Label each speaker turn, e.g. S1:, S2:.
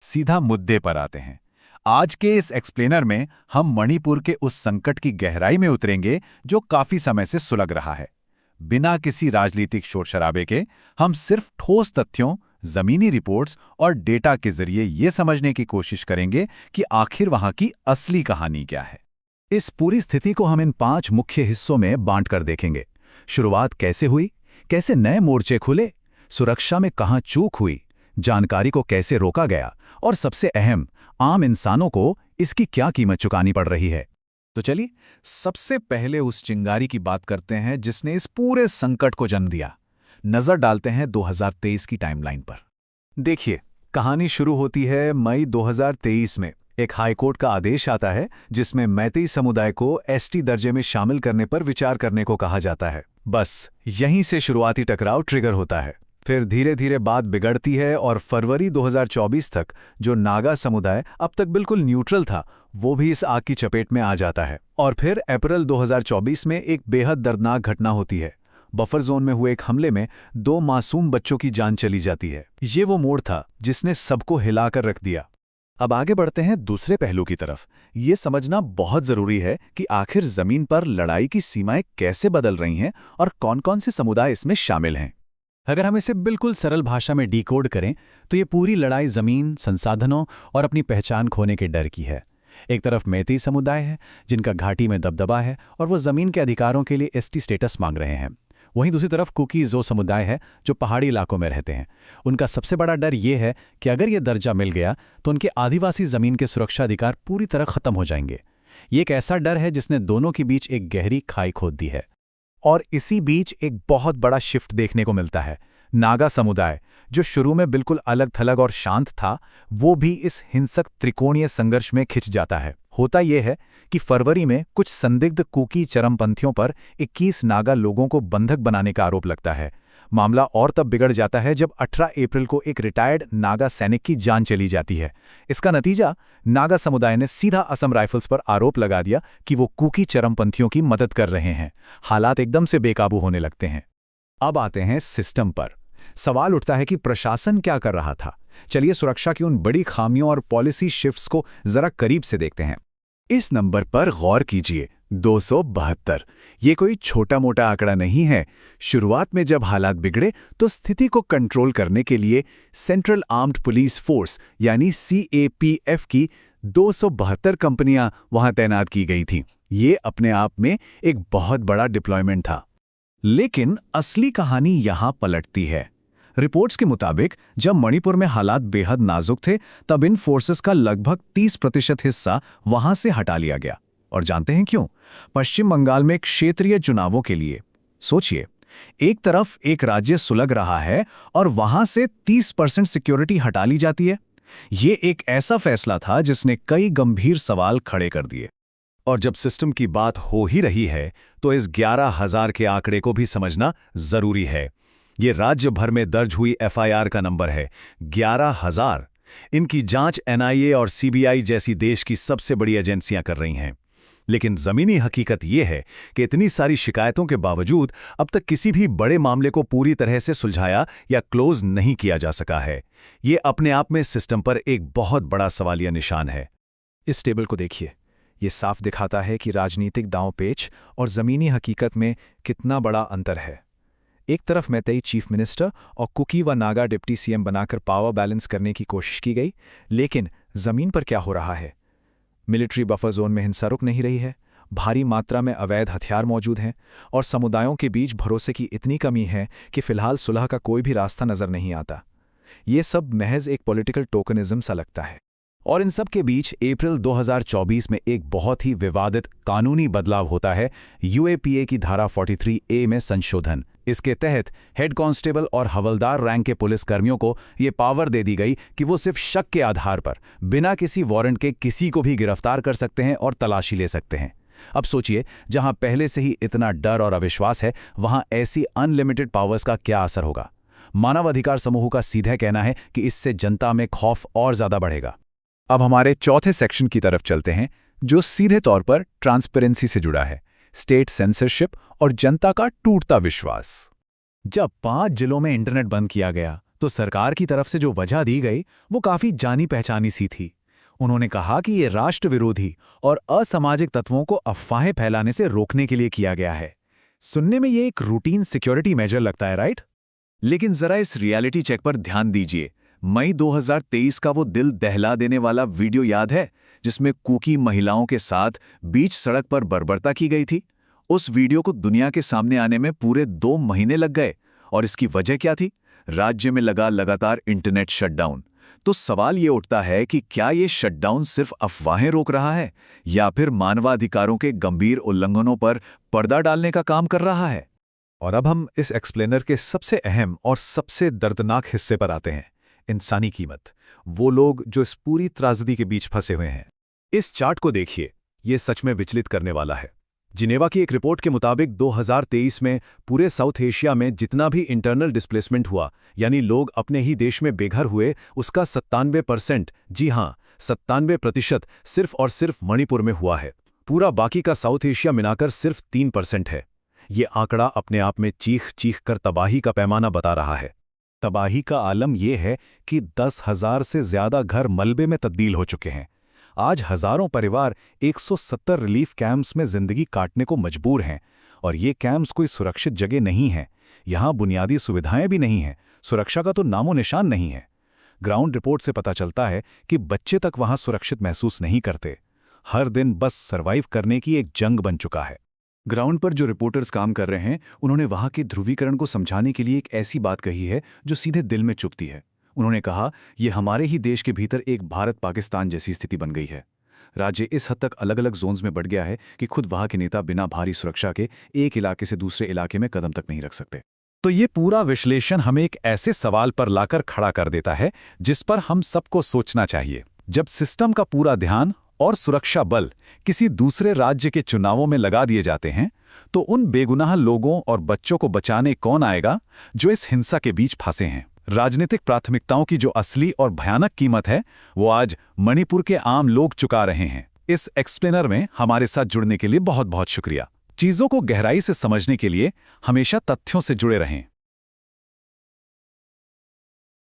S1: सीधा मुद्दे पर आते हैं। आज के इस एक्सप्लेनर में हम मणिपुर के उस संकट की गहराई में उतरेंगे जो काफी समय से सुलग रहा है। बिना किसी राजनीतिक शोर शराबे के हम सिर्फ ठोस तथ्यों, जमीनी रिपोर्ट्स और डेटा के जरिए ये समझने की कोशिश करेंगे कि आखिर वहां की असली कहानी क्या है। इस पूरी स्थिति को हम इन 5 मुख्य हिस्सों में बांटकर देखेंगे। शुरुआत कैसे हुई, कैसे नए मोर्चे खुले, सुरक्षा में कहां चूक हुई, जानकारी को कैसे रोका गया और सबसे अहम, आम इंसानों को इसकी क्या कीमत चुकानी पड़ रही है।
S2: तो चलिए सबसे पहले उस चिंगारी की बात करते हैं जिसने इस पूरे संकट को जन्म दिया। नजर डालते हैं 2023 की टाइमलाइन पर।
S1: देखिए, कहानी शुरू होती है मई 2023 में। एक हाईकोर्ट का आदेश आता है जिसमें मैतेई समुदाय को एसटी दर्जे में शामिल करने पर विचार करने को कहा जाता है। बस यहीं से शुरुआती टकराव ट्रिगर होता है। फिर धीरे धीरे बात बिगड़ती है और फरवरी 2024 तक जो नागा समुदाय अब तक बिल्कुल न्यूट्रल था, वो भी इस आग की चपेट में आ जाता है। और फिर अप्रैल 2024 में एक बेहद दर्दनाक घटना होती है। बफर जोन में हुए एक हमले में 2 मासूम बच्चों की जान चली जाती है। ये वो मोड़ था जिसने सबको हिलाकर रख दिया। अब आगे बढ़ते हैं दूसरे पहलू की तरफ। ये समझना बहुत जरूरी है कि आखिर जमीन पर लड़ाई की सीमाएं कैसे बदल रही हैं और कौन-कौन से समुदाय इसमें शामिल हैं। अगर हम इसे बिल्कुल सरल भाषा में डिकोड करें तो ये पूरी लड़ाई जमीन, संसाधनों और अपनी पहचान खोने के डर की है। एक तरफ मैतेई समुदाय है जिनका घाटी में दबदबा है और वो जमीन के अधिकारों के लिए एसटी स्टेटस मांग रहे हैं। वहीं दूसरी तरफ कुकी-ज़ो समुदाय है जो पहाड़ी इलाकों में रहते हैं। उनका सबसे बड़ा डर ये है कि अगर ये दर्जा मिल गया तो उनके आदिवासी जमीन के सुरक्षा अधिकार पूरी तरह खत्म हो जाएंगे। ये एक ऐसा डर है जिसने दोनों के बीच एक गहरी खाई खोद दी है। और इसी बीच एक बहुत बड़ा शिफ्ट देखने को मिलता है। नागा समुदाय, जो शुरू में बिल्कुल अलग थलग और शांत था, वो भी इस हिंसक त्रिकोणीय संघर्ष में खिंच जाता है। होता यह है कि फरवरी में कुछ संदिग्ध कुकी चरमपंथियों पर 21 नागा लोगों को बंधक बनाने का आरोप लगता है। मामला और तब बिगड़ जाता है जब 18 अप्रैल को एक रिटायर्ड नागा सैनिक की जान चली जाती है। इसका नतीजा, नागा समुदाय ने सीधा असम राइफल्स पर आरोप लगा दिया कि वो कुकी चरमपंथियों की मदद कर रहे हैं। हालात एकदम से बेकाबू होने लगते हैं। अब आते हैं सिस्टम पर। सवाल उठता है कि प्रशासन क्या कर रहा था। चलिए सुरक्षा की उन बड़ी खामियों और पॉलिसी शिफ्ट्स को जरा करीब से देखते हैं। इस नंबर पर गौर कीजिए, 272। ये कोई छोटा मोटा आंकड़ा नहीं है। शुरुआत में जब हालात बिगड़े तो स्थिति को कंट्रोल करने के लिए सेंट्रल आर्म्ड पुलिस फोर्स यानी CAPF की 272 कंपनियां वहां तैनात की गई थीं। ये अपने आप में एक बहुत बड़ा डिप्लॉयमेंट था। लेकिन असली कहानी यहां पलटती है। रिपोर्ट्स के मुताबिक जब मणिपुर में हालात बेहद नाजुक थे तब इन फोर्सेस का लगभग 30% हिस्सा वहां से हटा लिया गया। और जानते हैं क्यों? पश्चिम बंगाल में क्षेत्रीय चुनावों के लिए। सोचिए, एक तरफ एक राज्य सुलग रहा है और वहां से 30% सिक्योरिटी हटा ली जाती है। ये एक ऐसा फैसला था जिसने कई गंभीर सवाल खड़े कर दिए। और जब सिस्टम की बात हो ही रही है तो इस 11,000 के आंकड़े को भी समझना जरूरी है। ये राज्य भर में दर्ज हुई FIR का नंबर है, 11,000। इनकी जांच NIA और CBI जैसी देश की सबसे बड़ी एजेंसियां कर रही हैं। लेकिन जमीनी हकीकत यह है कि इतनी सारी शिकायतों के बावजूद अब तक किसी भी बड़े मामले को पूरी तरह से सुलझाया या क्लोज नहीं किया जा सका है। ये अपने आप में सिस्टम पर एक बहुत बड़ा सवालिया निशान है। इस टेबल को देखिए, ये साफ दिखाता है कि राजनीतिक दांव-पेच और जमीनी हकीकत में कितना बड़ा अंतर है। एक तरफ मैतेई चीफ मिनिस्टर और कुकी व नागा डिप्टी CM बनाकर पावर बैलेंस करने की कोशिश की गई, लेकिन जमीन पर क्या हो रहा है? मिलिट्री बफर जोन में हिंसा रुक नहीं रही है, भारी मात्रा में अवैध हथियार मौजूद हैं और समुदायों के बीच भरोसे की इतनी कमी है कि फिलहाल सुलह का कोई भी रास्ता नजर नहीं आता। ये सब महज एक पॉलिटिकल टोकनिज्म सा लगता है। और इन सब के बीच अप्रैल 2024 में एक बहुत ही विवादित कानूनी बदलाव होता है, UAPA की धारा 43A में संशोधन। इसके तहत हेड कांस्टेबल और हवलदार रैंक के पुलिसकर्मियों को ये पावर दे दी गई कि वो सिर्फ शक के आधार पर बिना किसी वारंट के किसी को भी गिरफ्तार कर सकते हैं और तलाशी ले सकते हैं। अब सोचिए, जहां पहले से ही इतना डर और अविश्वास है, वहां ऐसी अनलिमिटेड पावर्स का क्या असर होगा? मानवाधिकार समूह का सीधा कहना है कि इससे जनता में खौफ और ज्यादा बढ़ेगा। अब हमारे चौथे सेक्शन की तरफ चलते हैं, जो सीधे तौर पर ट्रांसपेरेंसी से जुड़ा है, स्टेट सेंसरशिप और जनता का टूटता विश्वास। जब 5 जिलों में इंटरनेट बंद किया गया
S2: तो सरकार की तरफ से जो वजह दी गई वो काफी जानी पहचानी सी थी। उन्होंने कहा कि ये राष्ट्र विरोधी और असामाजिक तत्वों को अफवाहें फैलाने से रोकने के लिए किया गया है। सुनने में ये एक रूटीन सिक्योरिटी मेजर लगता है, राइट?
S1: लेकिन जरा इस रियलिटी चेक पर ध्यान दीजिए। मई 2023 का वो दिल दहला देने वाला वीडियो याद है, जिसमें कुकी महिलाओं के साथ बीच सड़क पर बर्बरता की गई थी? उस वीडियो को दुनिया के सामने आने में पूरे 2 महीने लग गए, और इसकी वजह क्या थी? राज्य में लगा लगातार इंटरनेट शटडाउन। तो सवाल ये उठता है कि क्या ये शटडाउन सिर्फ अफवाहें रोक रहा है, या फिर मानवाधिकारों के गंभीर उल्लंघनों पर पर्दा डालने का काम कर रहा है?
S2: और अब हम इस एक्सप्लेनर के सबसे अहम और सबसे दर्दनाक हिस्से पर आते हैं, इंसानी कीमत। वो लोग जो इस पूरी त्रासदी के बीच फंसे हुए हैं। इस चार्ट को देखिए, ये सच में विचलित करने वाला है। जिनेवा की एक रिपोर्ट के मुताबिक 2023 में पूरे साउथ एशिया में जितना भी इंटरनल डिस्प्लेसमेंट हुआ, यानी लोग अपने ही देश में बेघर हुए, उसका 97%, जी हां 97% सिर्फ और सिर्फ मणिपुर में हुआ है। पूरा बाकी का साउथ एशिया मिलाकर सिर्फ 3% है। ये आंकड़ा अपने आप में चीख चीख कर तबाही का पैमाना बता रहा है। तबाही का आलम यह है कि 10,000 से ज्यादा घर मलबे में तब्दील हो चुके हैं। आज हजारों परिवार 170 रिलीफ कैंप्स में जिंदगी काटने को मजबूर हैं, और ये कैंप्स कोई सुरक्षित जगह नहीं है। यहाँ बुनियादी सुविधाएं भी नहीं हैं, सुरक्षा का तो नामो निशान नहीं है। ग्राउंड रिपोर्ट से पता चलता है कि बच्चे तक वहाँ सुरक्षित महसूस नहीं करते। हर दिन बस सर्वाइव करने की एक जंग बन चुका है। ग्राउंड पर जो रिपोर्टर्स काम कर रहे हैं, उन्होंने वहाँ के ध्रुवीकरण को समझाने के लिए एक ऐसी बात कही है जो सीधे दिल में चुभती है। उन्होंने कहा, ये हमारे ही देश के भीतर एक भारत-पाकिस्तान जैसी स्थिति बन गई है। राज्य इस हद तक अलग अलग जोन्स में बढ़ गया है कि खुद वहाँ के नेता बिना भारी सुरक्षा के एक इलाके से दूसरे इलाके में कदम तक नहीं रख सकते। तो ये पूरा विश्लेषण हमें एक ऐसे सवाल पर लाकर खड़ा कर देता है जिस पर हम सबको सोचना चाहिए। जब सिस्टम का पूरा ध्यान और सुरक्षा बल किसी दूसरे राज्य के चुनावों में लगा दिए जाते हैं, तो उन बेगुनाह लोगों और बच्चों को बचाने कौन आएगा जो इस हिंसा के बीच फंसे हैं? राजनीतिक प्राथमिकताओं की जो असली और भयानक कीमत है, वो आज मणिपुर के आम लोग चुका रहे हैं। इस एक्सप्लेनर में हमारे साथ जुड़ने के लिए बहुत बहुत शुक्रिया। चीजों को गहराई से समझने के लिए हमेशा तथ्यों से जुड़े रहें।